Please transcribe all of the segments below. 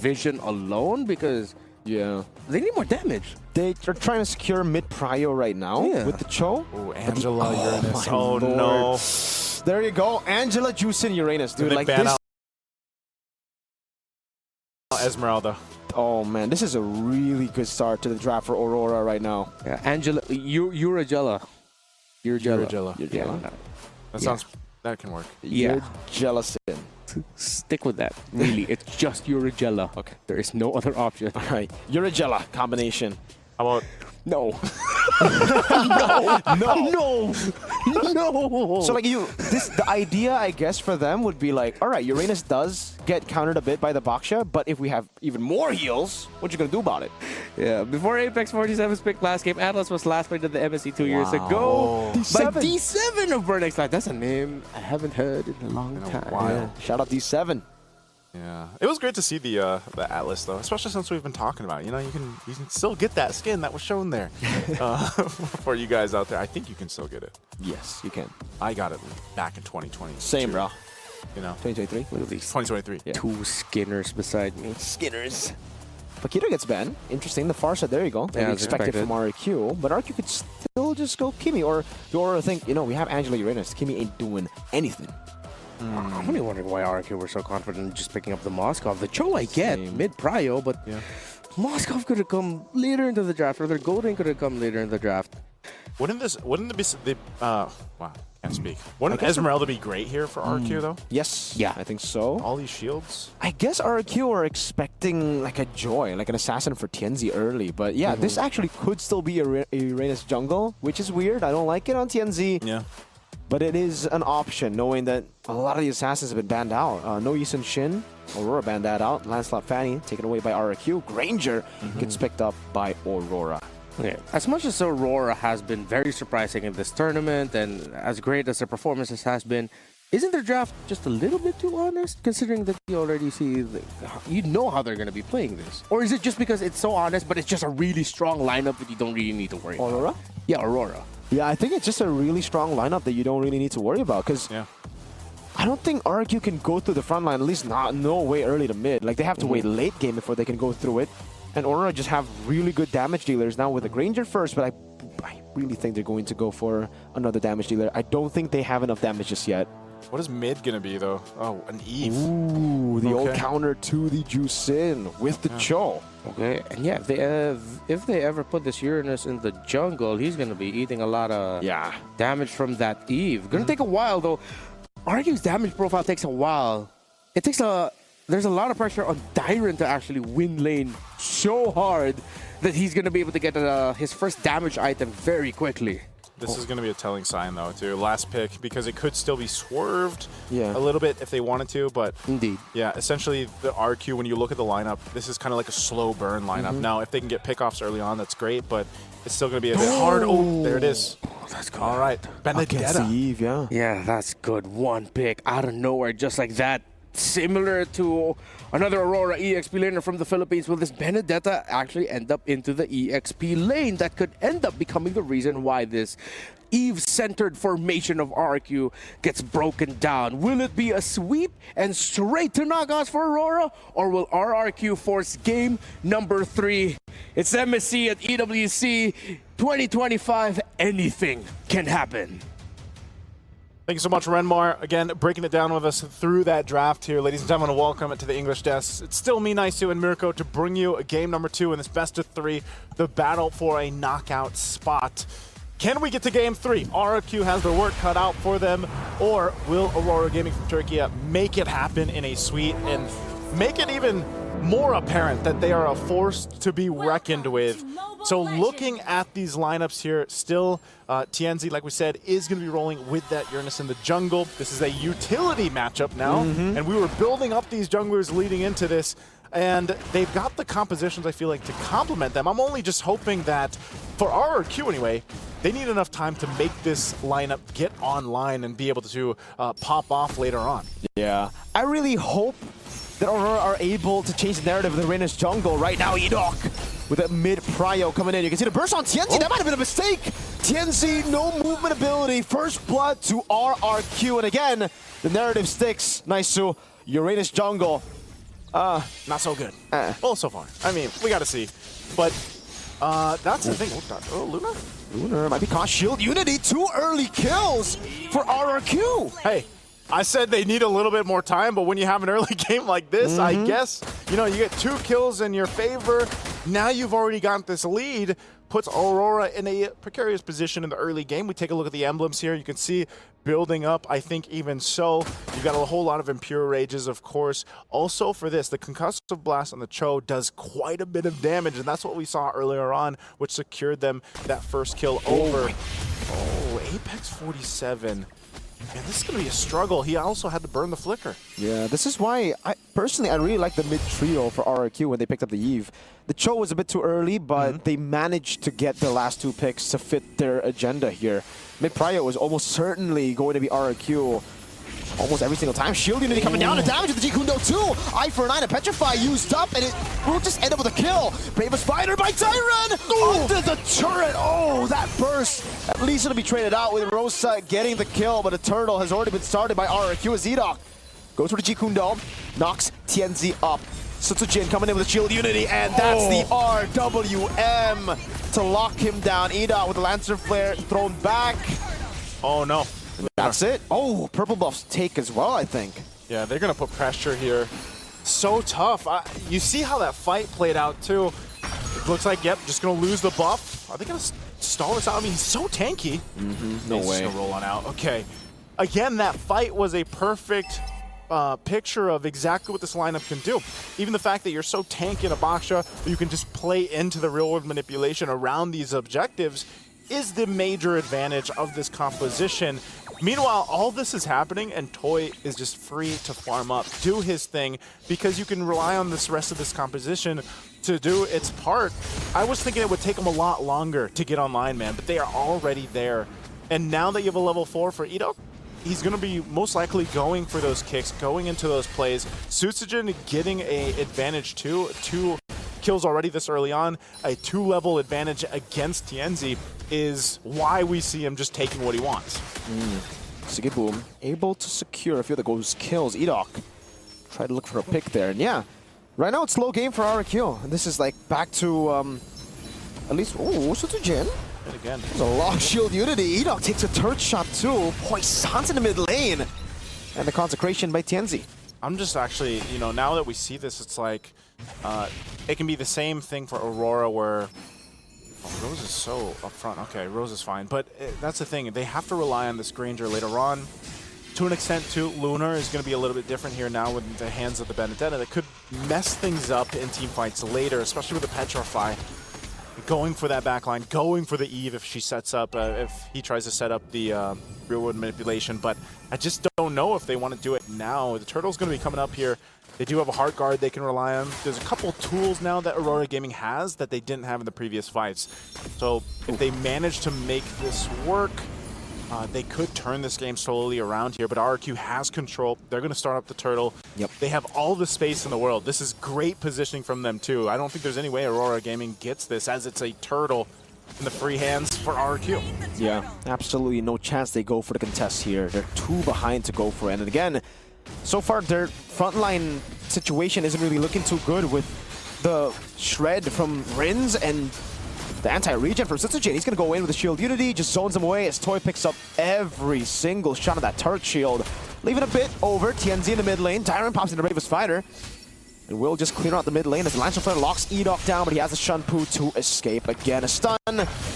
vision alone because they need more damage. They're trying to secure mid prio right now with the Cho. Oh, Angela, Uranus. Oh, Lord. no. There you go. Angela, Juicing, Uranus, dude. Like this. Esmeralda. Oh, man. This is a really good start to the draft for Aurora right now. Yeah, Angela, Uragella. Uragella. That sounds... That can work. Yeah. Jealous. Stick with that. Really, it's just Uragella. Okay. There is no other option. All right. Uragella combination. How about... No. No. No. So like the idea I guess for them would be like, all right, Uranus does get countered a bit by the Baksha, but if we have even more heals, what you gonna do about it? Yeah, before Apex 47's pick last game, Atlas was last played at the MSC 2 years ago. D7. By D7 of Vertex Live. That's a name I haven't heard in a long time. Yeah. Shout out D7. Yeah, it was great to see the Atlas though, especially since we've been talking about it. You know, you can still get that skin that was shown there for you guys out there. I think you can still get it. Yes, you can. I got it back in 2020. Same, bro. You know, 2023. Look at these 2023. Yeah. two Skinners beside me. Skinners. Paquito gets banned. Interesting. The far side. There you go. Yeah, expected from RQ, but RQ could still just go Kimi or think, you know, we have Angela Uranus. Kimi ain't doing anything. I'm really wondering why RQ were so confident in just picking up the Moskov. The Cho I get mid-prio, but Moskov could have come later into the draft, or their Golden could have come later in the draft. Wouldn't it be wow, can't speak. Wouldn't Esmeralda be great here for RQ though? Yes. Yeah. I think so. All these shields. I guess RQ are expecting like a Joy, like an assassin for TNZ early, but yeah, this actually could still be a Uranus jungle, which is weird. I don't like it on TNZ. Yeah. But it is an option, knowing that a lot of the assassins have been banned out. No Yisun Shin, Aurora banned that out. Lancelot Fanny taken away by RQ. Granger gets picked up by Aurora. Yeah. As much as Aurora has been very surprising in this tournament, and as great as their performances has been, isn't their draft just a little bit too honest, considering that you already see, you know how they're going to be playing this? Or is it just because it's so honest, but it's just a really strong lineup that you don't really need to worry about? Aurora? Yeah, Aurora. Yeah, I think it's just a really strong lineup that you don't really need to worry about, because I don't think RQ can go through the front line, at least no way early to mid. Like, they have to wait late game before they can go through it. And Aurora just have really good damage dealers now with the Granger first, but I really think they're going to go for another damage dealer. I don't think they have enough damage just yet. What is mid gonna be though? Oh, an Eve. Ooh, the old counter to the Juicin with the Cho. Okay, and yeah, if they ever put this Uranus in the jungle, he's going to be eating a lot of damage from that Eve. Gonna take a while though. RQ's damage profile takes a while. There's a lot of pressure on Dyron to actually win lane so hard that he's going to be able to get his first damage item very quickly. This is going to be a telling sign, though, too. Last pick, because it could still be swerved a Yeah. little bit if they wanted to, but Indeed. yeah, essentially the RQ, when you look at the lineup, this is kind of like a slow burn lineup. Now, if they can get pickoffs early on, that's great, but it's still going to be a bit hard. Oh, there it is. Oh, that's good. All right. Against Benedetta. the Eve, yeah. Yeah, that's good. One pick out of nowhere, just like that. Similar to another Aurora EXP laner from the Philippines. Will this Benedetta actually end up into the EXP lane? That could end up becoming the reason why this Eve-centered formation of RQ gets broken down. Will it be a sweep and straight to knockouts for Aurora? Or will RRQ force game number 3? It's MSC at EWC 2025. Anything can happen. Thank you so much, Renmar. Again, breaking it down with us through that draft here. Ladies and gentlemen, welcome to the English Desk. It's still me, Naisu, and Mirko to bring you a game number 2 in this best of 3, the battle for a knockout spot. Can we get to game 3? RRQ has their work cut out for them, or will Aurora Gaming from Turkey make it happen in a sweep and make it even more apparent that they are a force to be reckoned with? So looking at these lineups here, still TNZ, like we said, is going to be rolling with that Uranus in the jungle. This is a utility matchup now, and we were building up these junglers leading into this, and they've got the compositions, I feel like, to complement them. I'm only just hoping that, for RRQ anyway, they need enough time to make this lineup get online and be able to pop off later on. Yeah, I really hope that Aurora are able to change the narrative of the Uranus jungle. Right now, Edok with a mid-prio coming in. You can see the burst on TNZ. That might have been a mistake. TNZ, no movement ability. First blood to RRQ. And again, the narrative sticks. Nice to Uranus jungle. Not so good. Well, so far. I mean, we got to see. But that's the thing. Oh, Luna? Lunar might be caught. Shield Unity, 2 early kills for RRQ. Hey, I said they need a little bit more time, but when you have an early game like this, I guess, you know, you get 2 kills in your favor. Now you've already got this lead. Puts Aurora in a precarious position in the early game. We take a look at the emblems here. You can see building up, I think even so. You've got a whole lot of Impure Rages, of course. Also for this, the Concussive Blast on the Cho does quite a bit of damage, and that's what we saw earlier on, which secured them that first kill over. Oh, Apex 47. Man, this is going to be a struggle. He also had to burn the Flicker. Yeah, this is why, personally, I really like the mid-trio for RRQ when they picked up the Eve. The Cho was a bit too early, but they managed to get the last 2 picks to fit their agenda here. Mid-prio was almost certainly going to be RRQ almost every single time. Shield Unity coming down to damage with the Jikundo too. Eye for 9, a Petrify used up, and it will just end up with a kill. Bravest Fighter by Tyron! Onto the turret! Oh, that burst! At least it'll be traded out with Rosa getting the kill, but a turtle has already been started by RRQ as Edok goes for the Jikundo, knocks Tianzi up. Sutsujin coming in with the Shield Unity, and that's the RWM to lock him down. Edok with the Lancer Flare thrown back. Oh no. That's it. Oh, purple buffs take as well, I think. Yeah, they're going to put pressure here. So tough. You see how that fight played out, too. It looks like, yep, just going to lose the buff. Are they going to stall this out? I mean, he's so tanky. No way. He's just going to roll on out. Okay. Again, that fight was a perfect picture of exactly what this lineup can do. Even the fact that you're so tanky in a Baksha, you can just play into the real-world manipulation around these objectives is the major advantage of this composition. Meanwhile, all this is happening, and Toy is just free to farm up, do his thing, because you can rely on this rest of this composition to do its part. I was thinking it would take them a lot longer to get online, man, but they are already there. And now that you have a level 4 for Edok, he's going to be most likely going for those kicks, going into those plays. Sutsujin getting an advantage too. 2 kills already this early on. A 2-level advantage against Tianzi is why we see him just taking what he wants. Sigeboom able to secure a few of those kills. Edok try to look for a pick there, and yeah, right now it's low game for RRQ, and this is like back to at least Sutsujin. And again, there's a long Shield Unity. Edok takes a turret shot too. Poisson's in the mid lane, and the consecration by Tianzi. I'm just actually, you know, now that we see this, it's like it can be the same thing for Aurora where Rose is so up front. Okay, Rose is fine. But that's the thing. They have to rely on this Granger later on. To an extent, too, Lunar is going to be a little bit different here now with the hands of the Benedetta. That could mess things up in team fights later, especially with the Petrify. Going for that backline, going for the Eve if she sets up, if he tries to set up the real-world manipulation. But I just don't know if they want to do it now. The Turtle's going to be coming up here. They do have a Heart Guard they can rely on. There's a couple tools now that Aurora Gaming has that they didn't have in the previous fights. So if they manage to make this work, they could turn this game slowly around here. But RRQ has control. They're going to start up the Turtle. Yep. They have all the space in the world. This is great positioning from them, too. I don't think there's any way Aurora Gaming gets this, as it's a Turtle in the free hands for RRQ. Yeah, absolutely no chance they go for the contest here. They're 2 behind to go for it. And again, so far their frontline situation isn't really looking too good with the shred from Rins and the anti-regen from Sutsujin. He's going to go in with the Shield Unity, just zones him away as Toy picks up every single shot of that turret shield. Leaving a bit over. Tianzi in the mid lane. Tyron pops in the Bravest Fighter. And will just clear out the mid lane as the Lancer Flare locks Edok down, but he has a Shunpu to escape. Again, a stun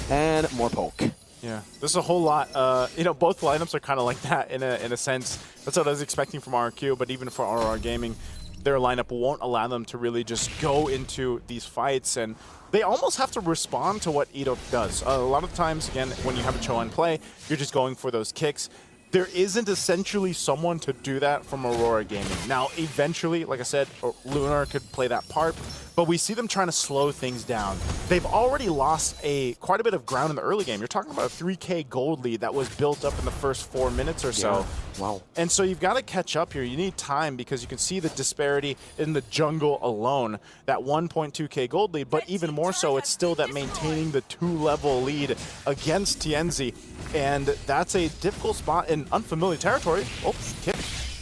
and more poke. Yeah, there's a whole lot. You know, both lineups are kind of like that in a sense. That's what I was expecting from RRQ, but even for RR Gaming, their lineup won't allow them to really just go into these fights, and they almost have to respond to what Edok does. A lot of times, again, when you have a Cho on play, you're just going for those kicks. There isn't essentially someone to do that from Aurora Gaming. Now, eventually, like I said, Lunar could play that part, but we see them trying to slow things down. They've already lost quite a bit of ground in the early game. You're talking about a 3K gold lead that was built up in the first 4 minutes or so. Yeah. Wow. And so you've got to catch up here. You need time because you can see the disparity in the jungle alone. That 1.2K gold lead, but even more so, it's still that maintaining the 2-level lead against Tianzi. And that's a difficult spot in unfamiliar territory. Oh, kick.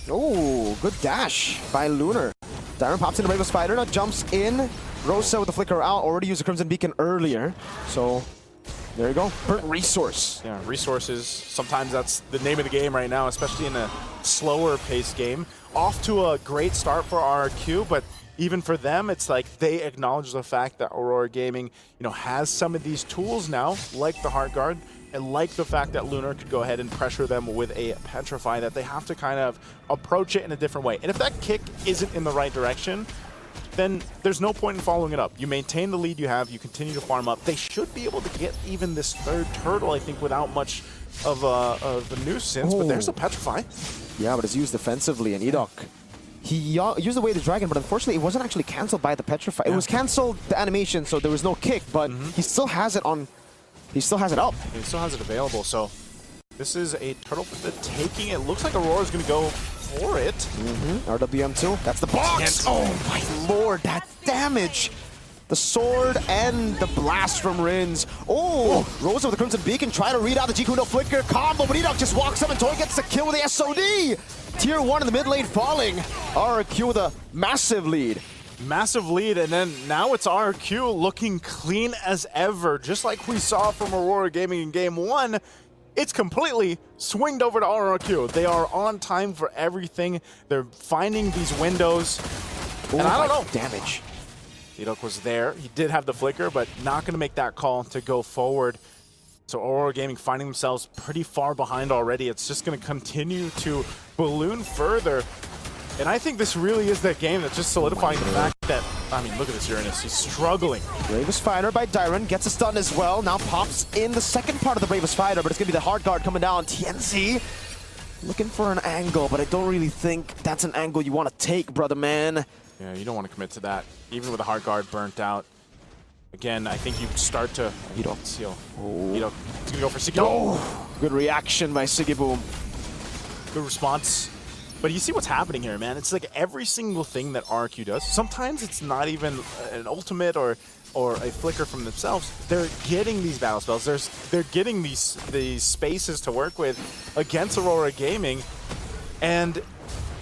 Oh, good dash by Lunar. Darren pops in the Bravest Spider, now jumps in. Rosa with the flicker out, already used the Crimson Beacon earlier. So there you go, burnt resource. Yeah, resources, sometimes that's the name of the game right now, especially in a slower paced game. Off to a great start for RRQ, but even for them, it's like they acknowledge the fact that Aurora Gaming, has some of these tools now, like the Heart Guard, and like the fact that Lunar could go ahead and pressure them with a Petrify, that they have to kind of approach it in a different way. And if that kick isn't in the right direction, then there's no point in following it up. You maintain the lead you have, you continue to farm up. They should be able to get even this third turtle, I think, without much of a nuisance, but there's a Petrify. Yeah, but it's used defensively, and Edok, he used Away the Dragon, but unfortunately it wasn't actually cancelled by the Petrify. It was cancelled, the animation, so there was no kick, but he still has it on, he still has it up. He still has it available, so this is a turtle for the taking. It looks like Aurora's going to go for it. RWM2, that's the box! Yes. Oh my lord, that damage! The sword and the blast from Rins. Oh, Rosa with the Crimson Beacon, try to read out the G-Kundo Flicker combo, but Edok just walks up and Toy gets the kill with the SOD! Tier 1 in the mid lane falling. RRQ with a massive lead. Massive lead, and then now it's RRQ looking clean as ever. Just like we saw from Aurora Gaming in Game 1, it's completely swinged over to RRQ. They are on time for everything. They're finding these windows. Ooh, and I don't know. Damage. Edok was there. He did have the flicker, but not going to make that call to go forward. So Aurora Gaming finding themselves pretty far behind already. It's just going to continue to balloon further. And I think this really is that game that's just solidifying the fact that, I mean, look at this Uranus. He's struggling. Bravest Fighter by Dyron gets a stun as well. Now pops in the second part of the Bravest Fighter, but it's going to be the Heart Guard coming down. TNC looking for an angle, but I don't really think that's an angle you want to take, brother man. Yeah, you don't want to commit to that, even with the Heart Guard burnt out. Again, I think you start to seal. He's going to go for Siggy. Oh, good reaction by Siggy Boom. Good response. But you see what's happening here, man. It's like every single thing that RQ does. Sometimes it's not even an ultimate or a flicker from themselves. They're getting these battle spells. They're getting these spaces to work with against Aurora Gaming. And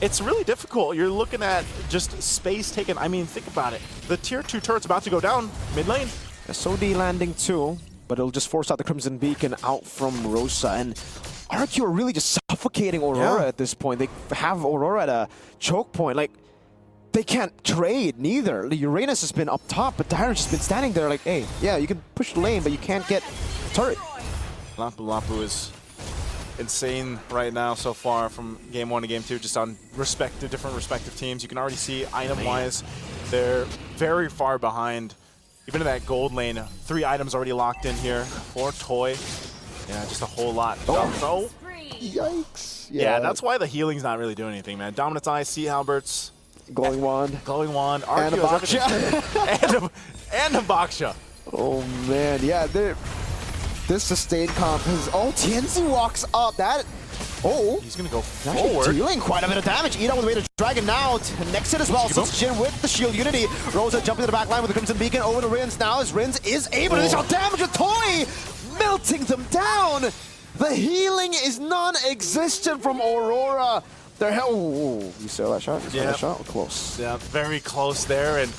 it's really difficult. You're looking at just space taken. I mean, think about it. The tier 2 turret's about to go down mid lane. SOD landing too, but it'll just force out the Crimson Beacon out from Rosa. And RQ are really just suffocating Aurora at this point. They have Aurora at a choke point. Like, they can't trade neither. Uranus has been up top, but Dyron's just been standing there like, hey, yeah, you can push the lane, but you can't get turret. Lampu is insane right now so far from Game 1 to Game 2, just on different respective teams. You can already see item-wise, they're very far behind. Even in that gold lane, 3 items already locked in here. 4 toy. Yeah, just a whole lot. Oh. Yikes. Yeah, that's why the healing's not really doing anything, man. Dominant's Eye, Sea Halberts. Glowing Wand. Glowing Wand. And a Baksha. and a Baksha. Oh, man. Yeah, this sustained comp is... Oh, TNC walks up. Oh. He's going to go forward. Dealing quite a bit of damage. Edok with the way to Dragon now. Next hit as well. Sits Jin with the shield unity. Rosa jumping to the back line with the Crimson Beacon over to Rins now as Rins is able to dish out damage with Toy. Melting them down. The healing is non-existent from Aurora. You saw that shot? You saw that shot? Close. Yeah, very close there. And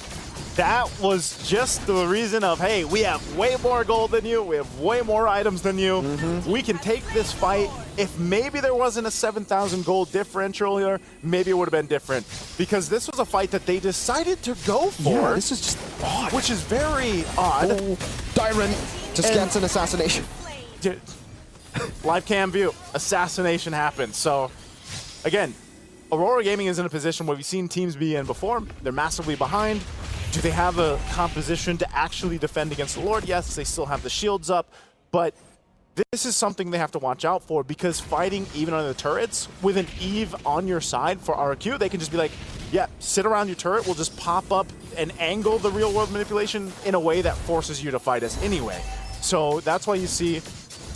that was just the reason of, hey, we have way more gold than you. We have way more items than you. We can take this fight. If maybe there wasn't a 7,000 gold differential here, maybe it would have been different. Because this was a fight that they decided to go for. Yeah, this is just odd. Which is very odd. Oh, Dyron just gets an assassination. Live cam view. Assassination happens. So, again, Aurora Gaming is in a position where we've seen teams be in before. They're massively behind. Do they have a composition to actually defend against the Lord? Yes, they still have the shields up, but this is something they have to watch out for, because fighting even on the turrets with an Eve on your side for RQ, they can just be like, yeah, sit around your turret, we'll just pop up and angle the real world manipulation in a way that forces you to fight us anyway. So that's why you see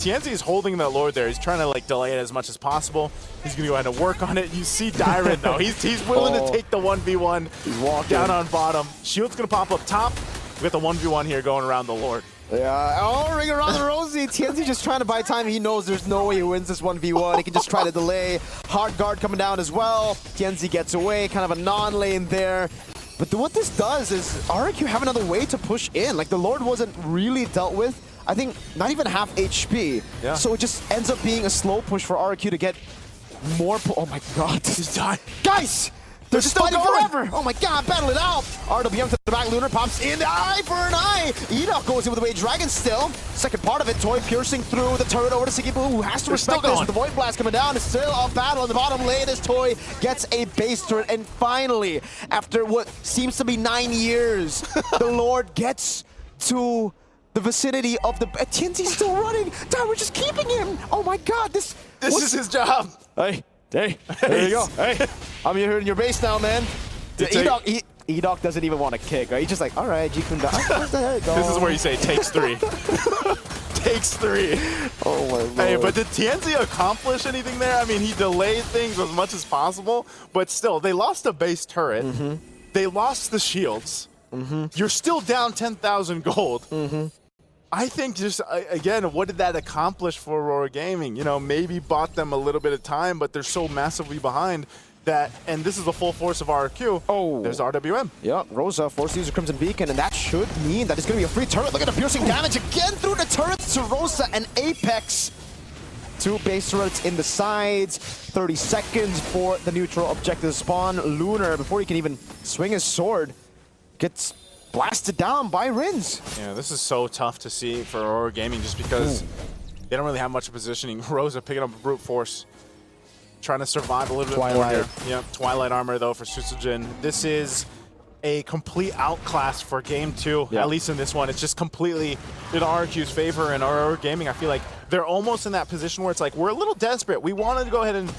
TNC is holding that Lord there. He's trying to like delay it as much as possible. He's going to go ahead and work on it. You see Dyron though. He's willing to take the 1v1 down on bottom. Shield's going to pop up top. We got the 1v1 here going around the Lord. Yeah, oh, ring around the rosy. Tianzi just trying to buy time. He knows there's no way he wins this 1v1. He can just try to delay. Hard guard coming down as well. Tianzi gets away, kind of a non-lane there. But what this does is RRQ have another way to push in. Like, the Lord wasn't really dealt with. I think not even half HP. Yeah. So it just ends up being a slow push for RRQ to get more. Oh my god, this is dying. Guys! They're just still fighting going. forever! Oh my god, battle it out! RWM to the back, Lunar pops in, eye for an eye! Enoch goes in with the Wade Dragon still. Second part of it, Toy piercing through the turret over to Sigibu, who has to respect this. The Void Blast coming down, it's still a battle in the bottom lane as Toy gets a base turret. And finally, after what seems to be 9 years, the Lord gets to the vicinity of the... Tianzi's still running! Damn, we're just keeping him! Oh my god, this is his job. Hey, there you go. Hey, I'm here in your base now, man. Edoc doesn't even want to kick, right? He's just like, all right, Jikunda, there you go. This is where you say takes 3. Takes 3. Oh my lord. Hey, but did Tianzi accomplish anything there? I mean, he delayed things as much as possible, but still, they lost a base turret. They lost the shields. You're still down 10,000 gold. I think just, again, what did that accomplish for Aurora Gaming? You know, maybe bought them a little bit of time, but they're so massively behind that, and this is the full force of RQ. Oh. There's RWM. Yeah, Rosa forced to use a Crimson Beacon, and that should mean that it's going to be a free turret. Look at the piercing damage again through the turrets to Rosa and Apex. 2 base turrets in the sides. 30 seconds for the neutral objective spawn. Lunar, before he can even swing his sword, gets blasted down by Rins. Yeah, this is so tough to see for Aurora Gaming just because they don't really have much positioning. Rosa picking up a brute force, trying to survive a little bit more here. Yeah, Twilight armor though for Susujin. This is a complete outclass for game 2, at least in this one. It's just completely in RQ's favor, and Aurora Gaming, I feel like they're almost in that position where it's like, we're a little desperate. We wanted to go ahead and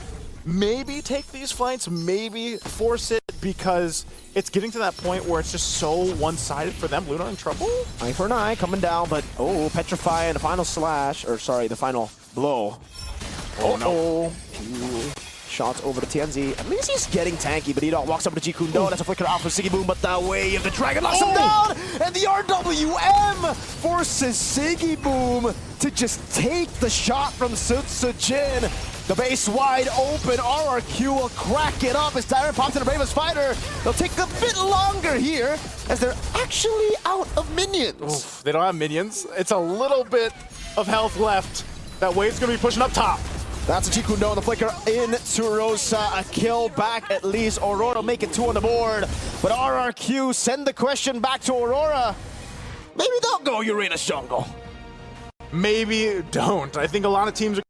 maybe take these fights, maybe force it, because it's getting to that point where it's just so one-sided for them. Luna in trouble. Eye for an eye coming down, but Petrify and the final slash, or sorry, the final blow. Oh no. 2 shots over to Tianzi. At least he's getting tanky, but Edoc walks up to Jikundo. That's a flicker off for Sigiboom, but the way of the dragon knocks him down, and the RWM forces Sigiboom to just take the shot from Sutsujin. The base wide open, RRQ will crack it up as Tyrant pops in the Bravest Fighter. They'll take a bit longer here as they're actually out of minions. Oof, they don't have minions. It's a little bit of health left. That wave's gonna be pushing up top. That's a Jikundo on the flicker into Rosa. A kill back at least. Aurora make it 2 on the board. But RRQ send the question back to Aurora. Maybe they'll go Uranus Jungle. Maybe don't. I think a lot of teams are